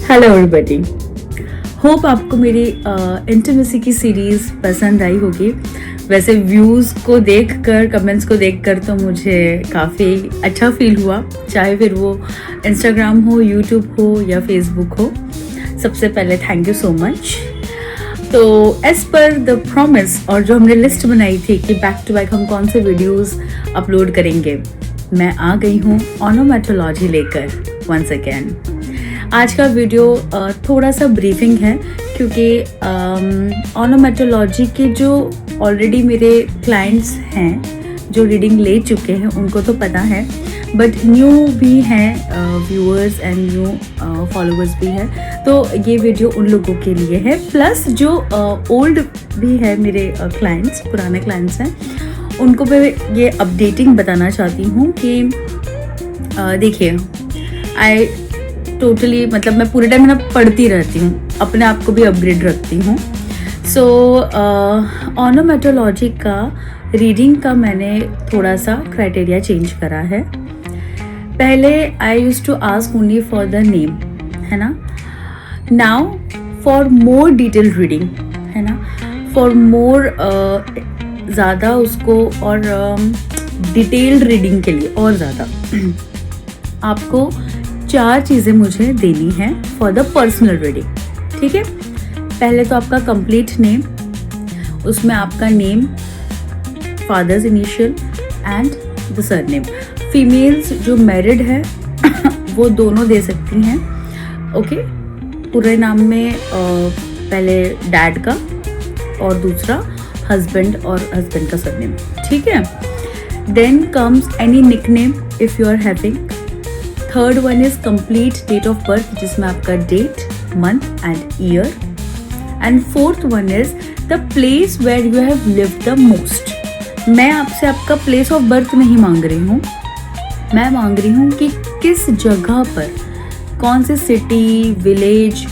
Hello everybody, hope आपको मेरी intimacy की सीरीज़ पसंद आई होगी। वैसे व्यूज़ को देखकर, कमेंट्स को देखकर तो मुझे काफ़ी अच्छा फील हुआ, चाहे फिर वो इंस्टाग्राम हो, यूट्यूब हो या फेसबुक हो। सबसे पहले थैंक यू सो मच। तो एज़ पर द प्रॉमिस, और जो हमने लिस्ट बनाई थी कि बैक टू बैक हम कौन से वीडियोज़ अपलोड करेंगे, मैं आ गई हूँ ऑनोमेटोलॉजी लेकर वंस अगेन। आज का वीडियो थोड़ा सा ब्रीफिंग है क्योंकि ऑनोमेटोलॉजी के जो ऑलरेडी मेरे क्लाइंट्स हैं जो रीडिंग ले चुके हैं उनको तो पता है, बट न्यू भी हैं व्यूअर्स एंड न्यू फॉलोअर्स भी हैं, तो ये वीडियो उन लोगों के लिए है। प्लस जो ओल्ड भी है मेरे क्लाइंट्स, पुराने क्लाइंट्स हैं, उनको मैं ये अपडेटिंग बताना चाहती हूँ कि देखिए, आई टोटली मतलब मैं पूरे टाइम ना पढ़ती रहती हूँ, अपने आप को भी अपग्रेड रखती हूँ। सो ऑनोमेटोलॉजी का रीडिंग का मैंने थोड़ा सा क्राइटेरिया चेंज करा है। पहले I used to ask only for the name, है ना। Now for more detail reading, है ना, फॉर मोर ज़्यादा उसको और डिटेल्ड रीडिंग के लिए और ज़्यादा आपको 4 चीज़ें मुझे देनी है फॉर द पर्सनल रीडिंग, ठीक है। पहले तो आपका कंप्लीट नेम, उसमें आपका name, father's initial and the surname. Females जो मैरिड है वो दोनों दे सकती हैं, ओके। पूरे नाम में पहले डैड का और दूसरा हस्बैंड और हस्बैंड का सरनेम, ठीक है। Then comes any nickname if you are having. Third one is complete date of birth, जिसमें आपका date, month and year. And fourth one is the place where you have lived the most. मैं आपसे आपका place of birth नहीं मांग रही हूँ, मैं मांग रही हूँ कि किस जगह पर, कौन सी सिटी, विलेज,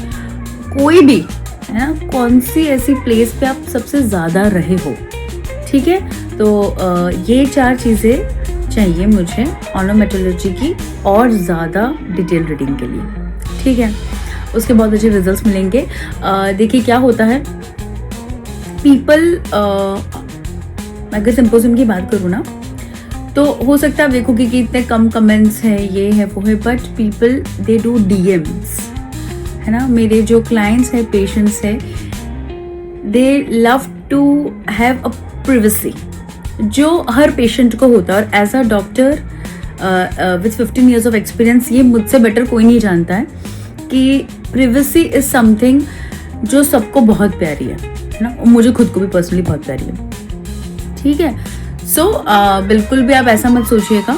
कोई भी, है ना, कौन सी ऐसी प्लेस पे आप सबसे ज़्यादा रहे हो, ठीक है। तो ये 4 चीज़ें चाहिए मुझे ऑनोमेटोलॉजी की और ज़्यादा डिटेल रीडिंग के लिए, ठीक है। उसके बहुत अच्छे रिजल्ट्स मिलेंगे। देखिए क्या होता है, पीपल, अगर सिंपोजियम की बात करूँ ना, तो हो सकता है आप देखोगे कि इतने कम कमेंट्स हैं, ये है वो है, but people they do DMs, है ना। मेरे जो क्लाइंट्स हैं, पेशेंट्स हैं, they love to have a privacy जो हर पेशेंट को होता है। और as a doctor with 15 years of experience, ये मुझसे बेटर कोई नहीं जानता है कि प्रिवेसी इज समथिंग जो सबको बहुत प्यारी है ना, और मुझे खुद को भी पर्सनली बहुत प्यारी है, ठीक है। सो बिल्कुल भी आप ऐसा मत सोचिएगा,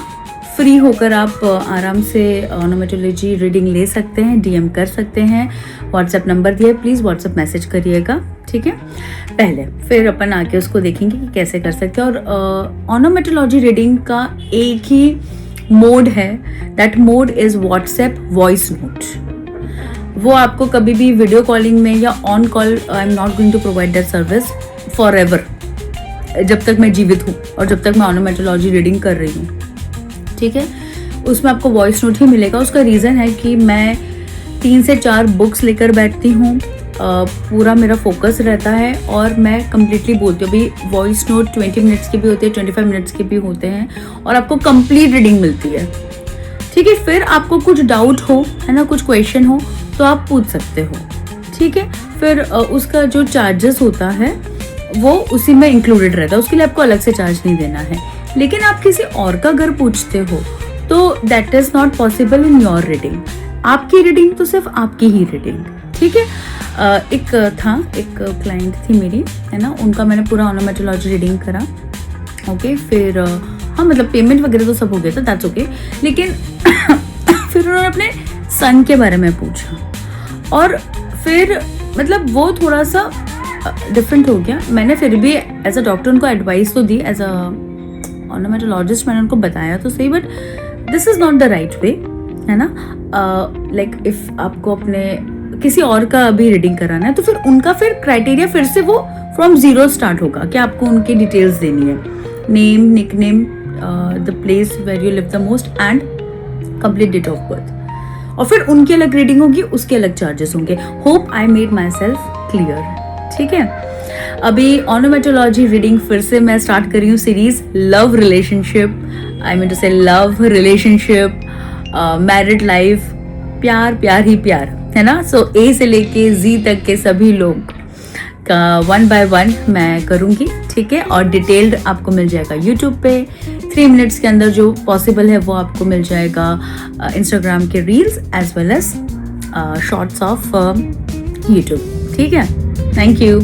फ्री होकर आप आराम से ऑनोमेटोलॉजी रीडिंग ले सकते हैं, DM कर सकते हैं। व्हाट्सएप नंबर दिया है, प्लीज़ व्हाट्सएप मैसेज करिएगा, ठीक है। पहले फिर अपन आके उसको देखेंगे कि कैसे कर सकते हैं। और ऑनोमेटोलॉजी रीडिंग का एक ही मोड है, that mode is WhatsApp voice note. वो आपको कभी भी वीडियो कॉलिंग में या on call, I am not going to provide that service forever, जब तक मैं जीवित हूँ और जब तक मैं ऑनोमेटोलॉजी रीडिंग कर रही हूँ, ठीक है। उसमें आपको वॉइस नोट ही मिलेगा। उसका रीज़न है कि मैं 3 से 4 बुक्स लेकर बैठती हूँ, पूरा मेरा फोकस रहता है और मैं कम्प्लीटली बोलती हूँ। अभी वॉइस नोट 20 मिनट्स के भी होते हैं, 25 मिनट्स के भी होते हैं, और आपको कंप्लीट रीडिंग मिलती है, ठीक है। फिर आपको कुछ डाउट हो, है ना, कुछ क्वेश्चन हो, तो आप पूछ सकते हो, ठीक है। फिर उसका जो चार्जेस होता है वो उसी में इंक्लूडेड रहता है, उसके लिए आपको अलग से चार्ज नहीं देना है। लेकिन आप किसी और का अगर पूछते हो तो that is not possible in your reading. आपकी रीडिंग तो सिर्फ आपकी ही रीडिंग, ठीक है। एक क्लाइंट थी मेरी, है ना, उनका मैंने पूरा ऑनोमेटोलॉजी रीडिंग करा, ओके। फिर हाँ, मतलब पेमेंट वगैरह तो सब हो गया था, दैट्स ओके। लेकिन फिर उन्होंने अपने सन के बारे में पूछा, और फिर मतलब वो थोड़ा सा डिफरेंट हो गया। मैंने फिर भी एज अ डॉक्टर उनको एडवाइस तो दी, एज अ ऑनोमेटोलॉजिस्ट मैंने उनको बताया तो सही, but this is not the right way, है ना। लाइक इफ़ आपको अपने किसी और का अभी रीडिंग कराना है तो फिर उनका फिर क्राइटेरिया फिर से वो फ्रॉम 0 स्टार्ट होगा कि आपको उनकी डिटेल्स देनी है, name, nickname, the place where you live the most and complete date of birth. और फिर उनकी अलग रीडिंग होगी, उसके अलग चार्जेस होंगे. Hope I made my self clear. ठीक है. अभी ऑनोमेटोलॉजी रीडिंग फिर से मैं स्टार्ट कर रही हूँ series love relationship, I mean to say love relationship, married life, प्यार प्यार ही प्यार, है ना. सो ए से लेके जी तक के सभी लोग का 1 by 1 मैं करूँगी. ठीक है. और डिटेल्ड आपको मिल जाएगा यूट्यूब पे. 3 मिनट्स के अंदर जो पॉसिबल है वो आपको मिल जाएगा इंस्टाग्राम के reels as well as shorts of YouTube. ठीक है. Thank you.